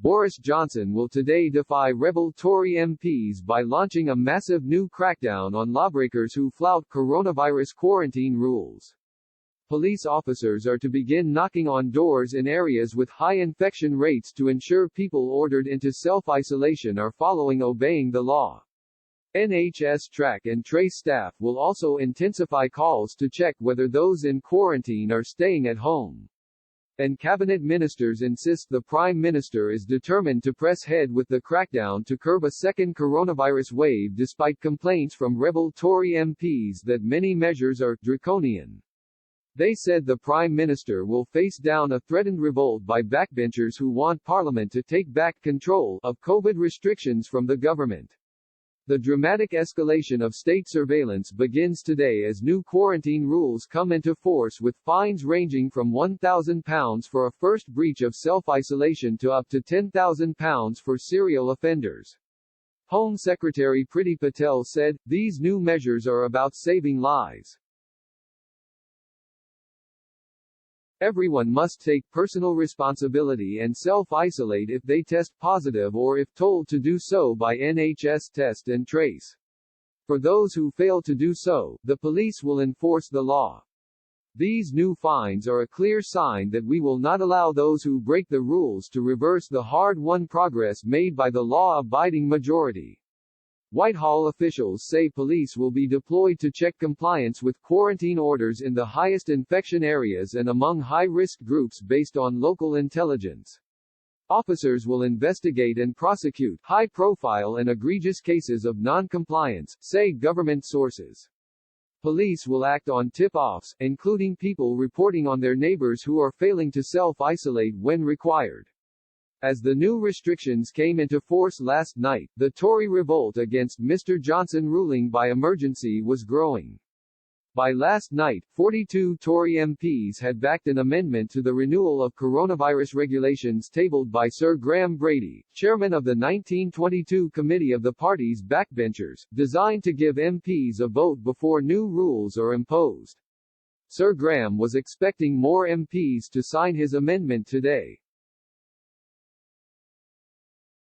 Boris Johnson will today defy rebel Tory MPs by launching a massive new crackdown on lawbreakers who flout coronavirus quarantine rules. Police officers are to begin knocking on doors in areas with high infection rates to ensure people ordered into self-isolation are obeying the law. NHS track and trace staff will also intensify calls to check whether those in quarantine are staying at home. And cabinet ministers insist the Prime Minister is determined to press ahead with the crackdown to curb a second coronavirus wave despite complaints from rebel Tory MPs that many measures are draconian. They said the Prime Minister will face down a threatened revolt by backbenchers who want Parliament to take back control of COVID restrictions from the government. The dramatic escalation of state surveillance begins today as new quarantine rules come into force with fines ranging from £1,000 for a first breach of self-isolation to up to £10,000 for serial offenders. Home Secretary Priti Patel said, "These new measures are about saving lives. Everyone must take personal responsibility and self-isolate if they test positive or if told to do so by NHS test and trace. For those who fail to do so, the police will enforce the law. These new fines are a clear sign that we will not allow those who break the rules to reverse the hard-won progress made by the law-abiding majority." Whitehall officials say police will be deployed to check compliance with quarantine orders in the highest infection areas and among high-risk groups based on local intelligence. Officers will investigate and prosecute high-profile and egregious cases of non-compliance, say government sources. Police will act on tip-offs, including people reporting on their neighbors who are failing to self-isolate when required. As the new restrictions came into force last night, the Tory revolt against Mr. Johnson ruling by emergency was growing. By last night, 42 Tory MPs had backed an amendment to the renewal of coronavirus regulations tabled by Sir Graham Brady, chairman of the 1922 Committee of the party's backbenchers, designed to give MPs a vote before new rules are imposed. Sir Graham was expecting more MPs to sign his amendment today.